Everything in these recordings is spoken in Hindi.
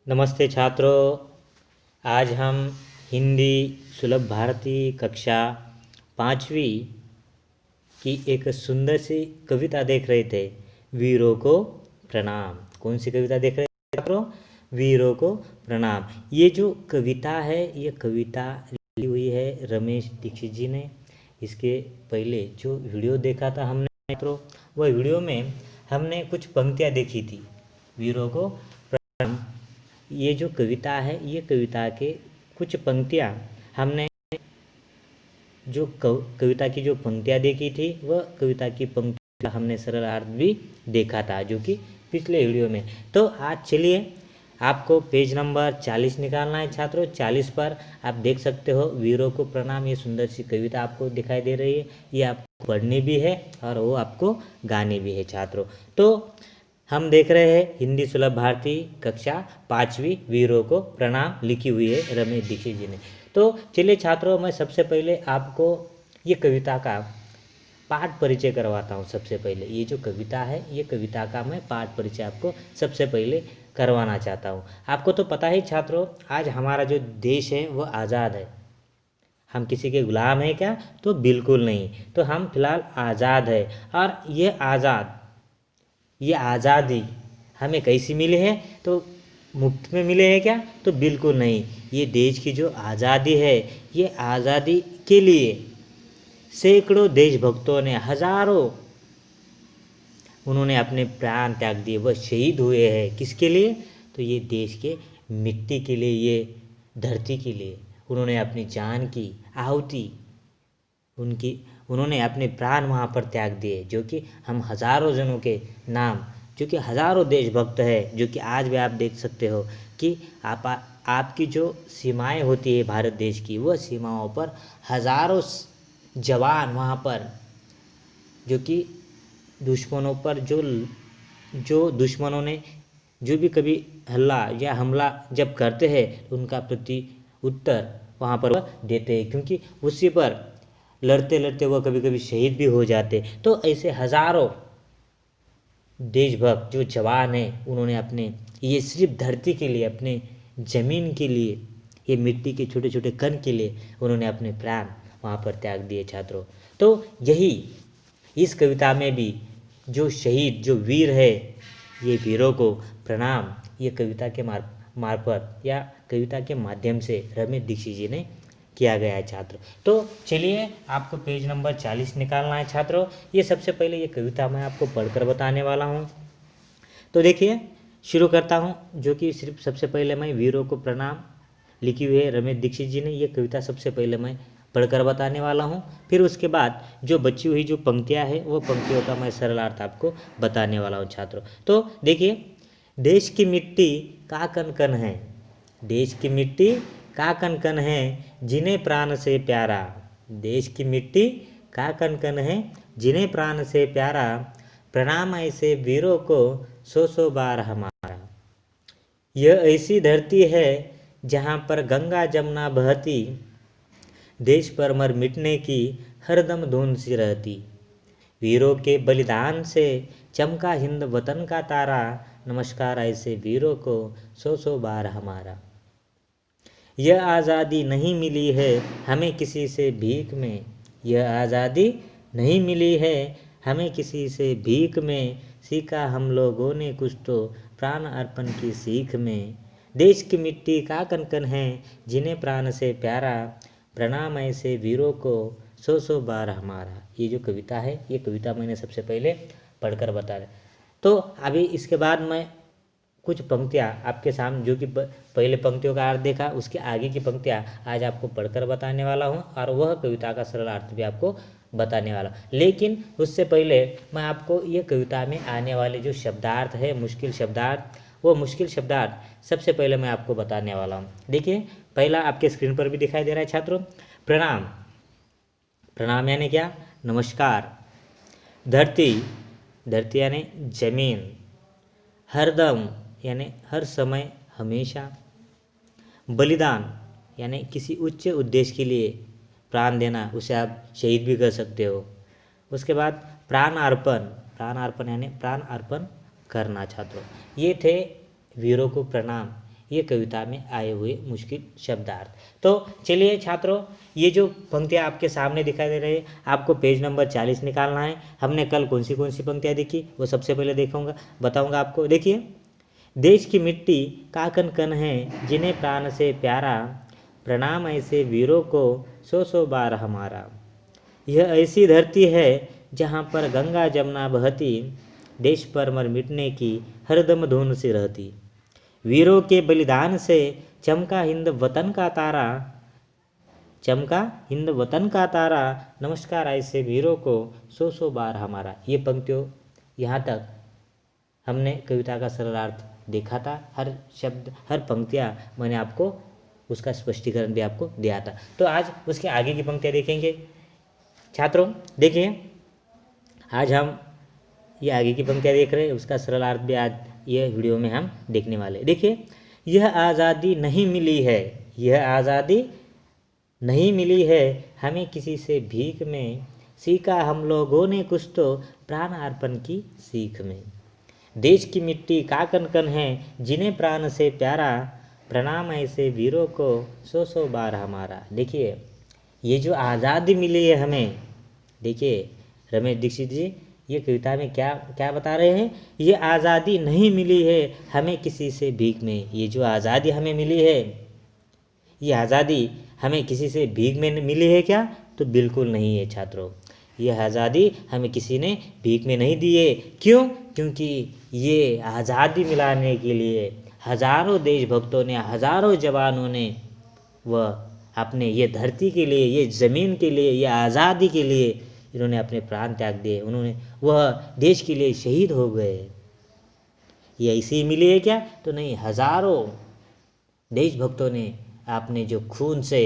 नमस्ते छात्रों। आज हम हिंदी सुलभ भारती कक्षा 5वीं की एक सुंदर सी कविता देख रहे थे। वीरों को प्रणाम। कौन सी कविता देख रहे थे छात्रों? वीरों को प्रणाम। ये जो कविता है, ये कविता लिखी हुई है रमेश दीक्षित जी ने। इसके पहले जो वीडियो देखा था हमने छात्रों, वह वीडियो में हमने कुछ पंक्तियाँ देखी थी। वीरों को प्रणाम, ये जो कविता है, ये कविता के कुछ पंक्तियाँ हमने जो कविता की जो पंक्तियाँ देखी थी, वह कविता की पंक्तियाँ हमने सरल अर्थ भी देखा था, जो कि पिछले वीडियो में। तो आज चलिए, आपको पेज नंबर 40 निकालना है छात्रों। 40 पर आप देख सकते हो वीरों को प्रणाम। ये सुंदर सी कविता आपको दिखाई दे रही है। ये आपको पढ़नी भी है और वो आपको गानी भी है छात्रों। तो हम देख रहे हैं हिंदी सुलभ भारती कक्षा 5वीं वीरों को प्रणाम लिखी हुई है रमेश दीक्षित जी ने। तो चलिए छात्रों, मैं सबसे पहले आपको ये कविता का पाठ परिचय करवाता हूँ। सबसे पहले ये जो कविता है, ये कविता का मैं पाठ परिचय आपको सबसे पहले करवाना चाहता हूँ। आपको तो पता ही छात्रों, आज हमारा जो देश है वह आज़ाद है। हम किसी के गुलाम हैं क्या? तो बिल्कुल नहीं। तो हम फिलहाल आज़ाद है। और ये आज़ादी हमें कैसी मिली है? तो मुफ्त में मिले हैं क्या? तो बिल्कुल नहीं। ये देश की जो आज़ादी है, ये आज़ादी के लिए सैकड़ों देशभक्तों ने, हजारों, उन्होंने अपने प्राण त्याग दिए, वह शहीद हुए हैं। किसके लिए? तो ये देश के मिट्टी के लिए, ये धरती के लिए उन्होंने अपनी जान की आहुति, उन्होंने अपने प्राण वहाँ पर त्याग दिए। जो कि हम हजारों जनों के नाम, जो कि हजारों देशभक्त है, जो कि आज भी आप देख सकते हो कि आपकी जो सीमाएं होती है भारत देश की, वह सीमाओं पर हजारों जवान वहाँ पर, जो कि दुश्मनों पर जो दुश्मनों ने जो भी कभी हमला जब करते हैं, तो उनका प्रति उत्तर वहाँ पर वह देते हैं, क्योंकि उसी पर लड़ते लड़ते वह कभी कभी शहीद भी हो जाते। तो ऐसे हजारों देशभक्त जो जवान हैं, उन्होंने अपने ये सिर्फ धरती के लिए, अपने ज़मीन के लिए, ये मिट्टी के छोटे छोटे कण के लिए उन्होंने अपने प्राण वहाँ पर त्याग दिए छात्रों। तो यही इस कविता में भी जो शहीद, जो वीर है, ये वीरों को प्रणाम, ये कविता के मार्फत या कविता के माध्यम से रमेश दीक्षित जी ने किया गया है छात्र। तो चलिए, आपको पेज नंबर 40 निकालना है छात्रों। ये सबसे पहले ये कविता मैं आपको पढ़कर बताने वाला हूँ। तो देखिए, शुरू करता हूँ, जो कि सिर्फ सबसे पहले मैं वीरों को प्रणाम लिखी हुई है रमेश दीक्षित जी ने। ये कविता सबसे पहले मैं पढ़कर बताने वाला हूँ। फिर उसके बाद जो बची हुई जो पंक्तियाँ हैं, वो पंक्तियों का मैं सरलार्थ आपको बताने वाला हूँ छात्रों। तो देखिए, देश की मिट्टी का कन कन है, देश की मिट्टी का कन कन है, जिन्हें प्राण से प्यारा। देश की मिट्टी का कन कन है, जिन्हें प्राण से प्यारा, प्रणाम ऐसे वीरों को सौ सौ बार हमारा। यह ऐसी धरती है जहाँ पर गंगा जमुना बहती, देश पर मर मिटने की हरदम धुन सी रहती। वीरों के बलिदान से चमका हिंद वतन का तारा, नमस्कार ऐसे वीरों को सौ सौ बार हमारा। यह आज़ादी नहीं मिली है हमें किसी से भीख में, यह आज़ादी नहीं मिली है हमें किसी से भीख में, सीखा हम लोगों ने कुछ तो प्राण अर्पण की सीख में। देश की मिट्टी का कन कन है, जिन्हें प्राण से प्यारा, प्रणाम ऐसे वीरों को सौ सौ बार हमारा। ये जो कविता है, ये कविता मैंने सबसे पहले पढ़कर बता दिया। तो अभी इसके बाद मैं कुछ पंक्तियाँ आपके सामने, जो कि पहले पंक्तियों का अर्थ देखा, उसके आगे की पंक्तियाँ आज आपको पढ़कर बताने वाला हूँ, और वह कविता का सरल अर्थ भी आपको बताने वाला। लेकिन उससे पहले मैं आपको ये कविता में आने वाले जो शब्दार्थ है, मुश्किल शब्दार्थ, वो मुश्किल शब्दार्थ सबसे पहले मैं आपको बताने वाला हूँ। देखिए, पहला आपके स्क्रीन पर भी दिखाई दे रहा है छात्रों, प्रणाम। प्रणाम यानी क्या? नमस्कार। धरती, धरती यानी जमीन। हरदम यानी हर समय, हमेशा। बलिदान यानी किसी उच्च उद्देश्य के लिए प्राण देना, उसे आप शहीद भी कर सकते हो। उसके बाद प्राण अर्पण, प्राण अर्पण यानी प्राण अर्पण करना छात्रों। ये थे वीरों को प्रणाम, ये कविता में आए हुए मुश्किल शब्दार्थ। तो चलिए छात्रों, ये जो पंक्तियाँ आपके सामने दिखाई दे रही है, आपको पेज नंबर 40 निकालना है। हमने कल कौन सी पंक्तियाँ देखी वो सबसे पहले बताऊंगा आपको। देखिए, देश की मिट्टी का कन कन है, जिन्हें प्राण से प्यारा, प्रणाम ऐसे वीरों को सौ सौ बार हमारा। यह ऐसी धरती है जहाँ पर गंगा जमुना बहती, देश पर मर मिटने की हरदम धुन सी रहती। वीरों के बलिदान से चमका हिंद वतन का तारा, चमका हिंद वतन का तारा, नमस्कार ऐसे वीरों को सौ सौ बार हमारा। ये पंक्तियों यहाँ तक हमने कविता का सरलार्थ देखा था। हर शब्द, हर पंक्तियाँ मैंने आपको उसका स्पष्टीकरण भी आपको दिया था। तो आज उसके आगे की पंक्तियाँ देखेंगे छात्रों। देखिए, आज हम ये आगे की पंक्तियाँ देख रहे हैं, उसका सरलार्थ भी आज ये वीडियो में हम देखने वाले। देखिए, यह आज़ादी नहीं मिली है, यह आज़ादी नहीं मिली है, हमें किसी से भीख में, सीखा हम लोगों ने कुछ तो प्राण अर्पण की सीख में। देश की मिट्टी का कन कन है, जिन्हें प्राण से प्यारा, प्रणाम ऐसे वीरों को सौ सौ बार हमारा। देखिए, ये जो आज़ादी मिली है हमें, देखिए रमेश दीक्षित जी ये कविता में क्या क्या बता रहे हैं, ये आज़ादी नहीं मिली है हमें किसी से भीख में। ये जो आज़ादी हमें मिली है, ये आज़ादी हमें किसी से भीख में मिली है क्या? तो बिल्कुल नहीं है छात्रों। यह आज़ादी हमें किसी ने भीख में नहीं दी है। क्यों? क्योंकि ये आज़ादी मिलाने के लिए हजारों देशभक्तों ने, हजारों जवानों ने वह अपने ये धरती के लिए, ये ज़मीन के लिए, ये आज़ादी के लिए इन्होंने अपने प्राण त्याग दिए। उन्होंने वह देश के लिए शहीद हो गए। ये ऐसे ही मिली है क्या? तो नहीं, हजारों देशभक्तों ने आपने जो खून से,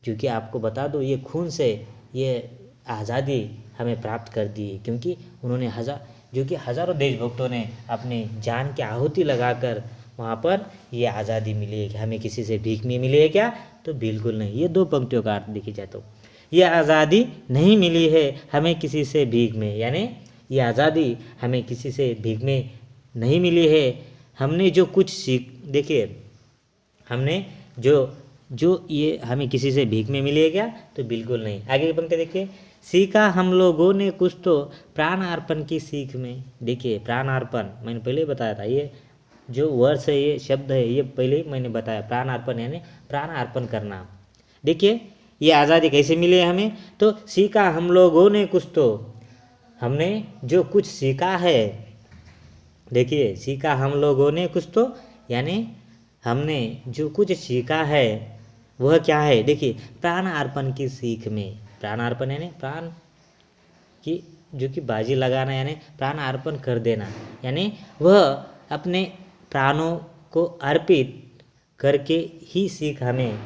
जो कि आपको बता दो, ये खून से ये आज़ादी हमें प्राप्त कर दी है। क्योंकि उन्होंने हजारों देशभक्तों ने अपने जान की आहुति लगाकर वहाँ पर ये आज़ादी मिली है। कि हमें किसी से भीख में मिली है क्या? तो बिल्कुल नहीं। ये दो पंक्तियों का अर्थ देखी जाए तो ये आज़ादी नहीं मिली है हमें किसी से भीख में, यानी ये आज़ादी हमें किसी से भीख में नहीं मिली है। हमने जो कुछ सीख, देखिए हमने जो ये हमें किसी से भीख में मिली है क्या? तो बिल्कुल नहीं। आगे की पंक्ति देखिए, सीखा हम लोगों ने कुछ तो प्राण अर्पण की सीख में। देखिए, प्राण अर्पण मैंने पहले ही बताया था, ये जो वर्ड्स है, ये शब्द है, ये पहले ही मैंने बताया। प्राण अर्पण यानी प्राण अर्पण करना। देखिए, ये आज़ादी कैसे मिली है हमें? तो सीखा हम लोगों ने कुछ तो, हमने जो कुछ सीखा है। देखिए, सीखा हम लोगों ने कुछ तो, यानी हमने जो कुछ सीखा है वह क्या है? देखिए, प्राण अर्पण की सीख में। प्राण अर्पण यानी प्राण की जो कि बाजी लगाना, यानी प्राण अर्पण कर देना, यानी वह अपने प्राणों को अर्पित करके ही सीख हमें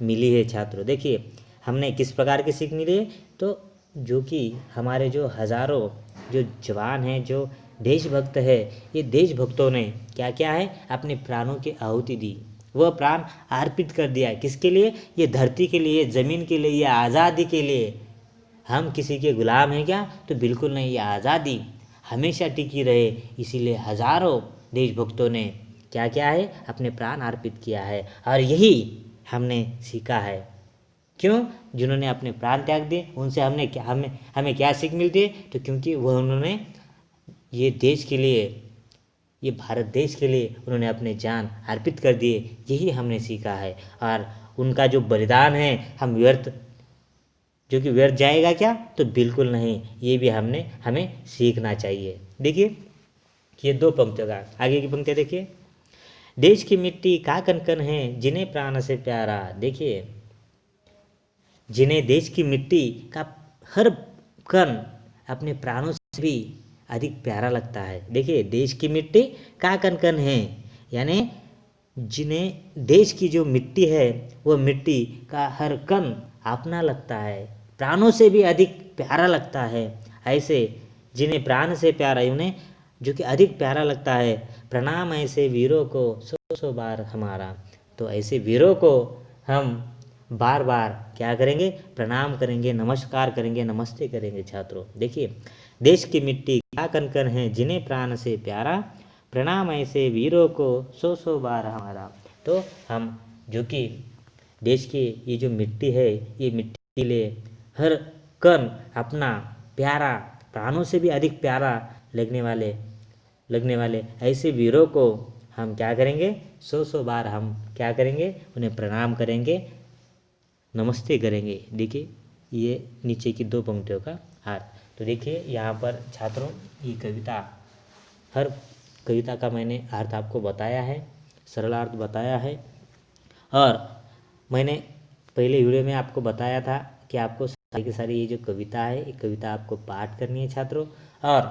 मिली है छात्रों। देखिए, हमने किस प्रकार की सीख मिली है? तो जो कि हमारे जो हजारों जो जवान हैं, जो देशभक्त है, ये देशभक्तों ने क्या क्या है? अपने प्राणों की आहुति दी। वह प्राण अर्पित कर दिया। किसके लिए? ये धरती के लिए, ज़मीन के लिए, ये आज़ादी के लिए। हम किसी के गुलाम हैं क्या? तो बिल्कुल नहीं। ये आज़ादी हमेशा टिकी रहे, इसीलिए हजारों देशभक्तों ने क्या क्या है? अपने प्राण अर्पित किया है। और यही हमने सीखा है। क्यों? जिन्होंने अपने प्राण त्याग दिए, उनसे हमें क्या सीख मिलती है? तो क्योंकि वह उन्होंने ये देश के लिए, ये भारत देश के लिए उन्होंने अपने जान अर्पित कर दिए। यही हमने सीखा है। और उनका जो बलिदान है हम जो कि व्यर्थ जाएगा क्या? तो बिल्कुल नहीं। ये भी हमें सीखना चाहिए। देखिए, ये दो पंक्तियों का आगे की पंक्तियाँ देखिए, देश की मिट्टी का कन कन है, जिन्हें प्राण से प्यारा। देखिए, जिन्हें देश की मिट्टी का हर कण अपने प्राणों से भी अधिक प्यारा लगता है। देखिए, देश की मिट्टी का कन कन है, यानी जिन्हें देश की जो मिट्टी है वो मिट्टी का हर कण अपना लगता है, प्राणों से भी अधिक प्यारा लगता है। ऐसे जिन्हें प्राण से प्यारा, उन्हें जो कि अधिक प्यारा लगता है, प्रणाम ऐसे वीरों को सौ सौ बार हमारा। तो ऐसे वीरों को हम बार बार क्या करेंगे? प्रणाम करेंगे, नमस्कार करेंगे, नमस्ते करेंगे छात्रों। देखिए, देश की मिट्टी क्या कन कन है, जिन्हें प्राण से प्यारा, प्रणाम ऐसे वीरों को 100 बार हमारा। तो हम जो कि देश की ये जो मिट्टी है, ये मिट्टी के लिए हर कण अपना प्यारा, प्राणों से भी अधिक प्यारा लगने वाले ऐसे वीरों को हम क्या करेंगे, 100 बार हम क्या करेंगे, उन्हें प्रणाम करेंगे, नमस्ते करेंगे। देखिए ये नीचे की 2 पंक्तियों का अर्थ। तो देखिए यहाँ पर छात्रों, ये कविता, हर कविता का मैंने अर्थ आपको बताया है, सरल अर्थ बताया है। और मैंने पहले वीडियो में आपको बताया था कि आपको सारी की सारी ये जो कविता है, ये कविता आपको पाठ करनी है छात्रों, और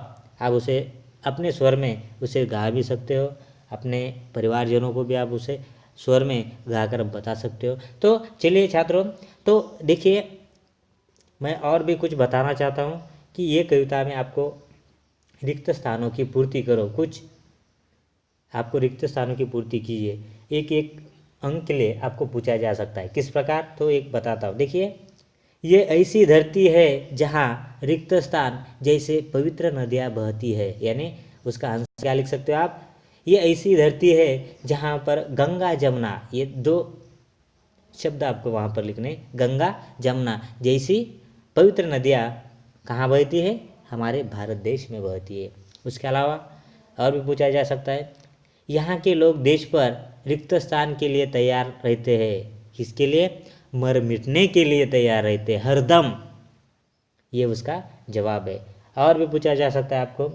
आप उसे अपने स्वर में उसे गा भी सकते हो, अपने परिवारजनों को भी आप उसे स्वर में गाकर बता सकते हो। तो चलिए छात्रों, तो देखिए मैं और भी कुछ बताना चाहता हूँ कि ये कविता में आपको रिक्त स्थानों की पूर्ति करो, कुछ आपको रिक्त स्थानों की पूर्ति कीजिए। एक एक अंक के लिए आपको पूछा जा सकता है, किस प्रकार, तो एक बताता हूँ। देखिए, ये ऐसी धरती है जहाँ रिक्त स्थान जैसे पवित्र नदियाँ बहती है, यानी उसका आंसर क्या लिख सकते हो आप, ये ऐसी धरती है जहाँ पर गंगा जमुना, ये 2 शब्द आपको वहाँ पर लिखने, गंगा जमुना जैसी पवित्र नदियाँ कहाँ बहती है, हमारे भारत देश में बहती है। उसके अलावा और भी पूछा जा सकता है, यहाँ के लोग देश पर रिक्त स्थान के लिए तैयार रहते हैं, किसके लिए, मर मिटने के लिए तैयार रहते हैं हरदम, ये उसका जवाब है। और भी पूछा जा सकता है आपको,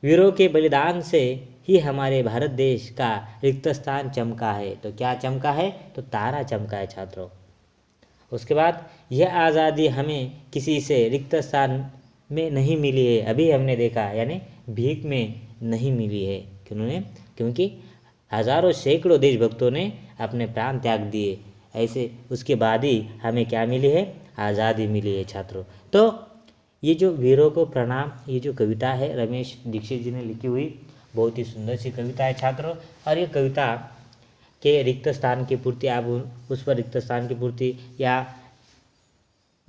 वीरों के बलिदान से ही हमारे भारत देश का रिक्त स्थान चमका है, तो क्या चमका है, तो तारा चमका है छात्रों। उसके बाद, यह आज़ादी हमें किसी से रिक्त स्थान में नहीं मिली है, अभी हमने देखा, यानी भीख में नहीं मिली है, क्योंकि हजारों सैकड़ों देशभक्तों ने अपने प्राण त्याग दिए, ऐसे उसके बाद ही हमें क्या मिली है, आज़ादी मिली है छात्रों। तो ये जो वीरों को प्रणाम, ये जो कविता है रमेश दीक्षित जी ने लिखी हुई, बहुत ही सुंदर सी कविता है छात्रों। और ये कविता के रिक्त स्थान की पूर्ति, आप उस पर रिक्त स्थान की पूर्ति, या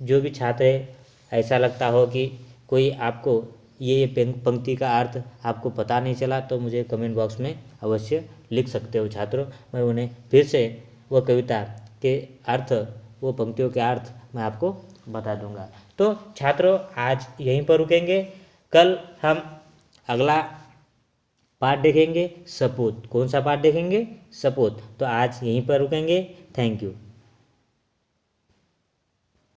जो भी छात्र है ऐसा लगता हो कि कोई आपको ये पंक्ति का अर्थ आपको पता नहीं चला, तो मुझे कमेंट बॉक्स में अवश्य लिख सकते हो छात्रों, मैं उन्हें फिर से वो कविता के अर्थ, वो पंक्तियों के अर्थ मैं आपको बता दूंगा। तो छात्रों आज यहीं पर रुकेंगे, कल हम अगला पाठ देखेंगे, सपूत। कौन सा पाठ देखेंगे, सपूत। तो आज यहीं पर रुकेंगे, थैंक यू।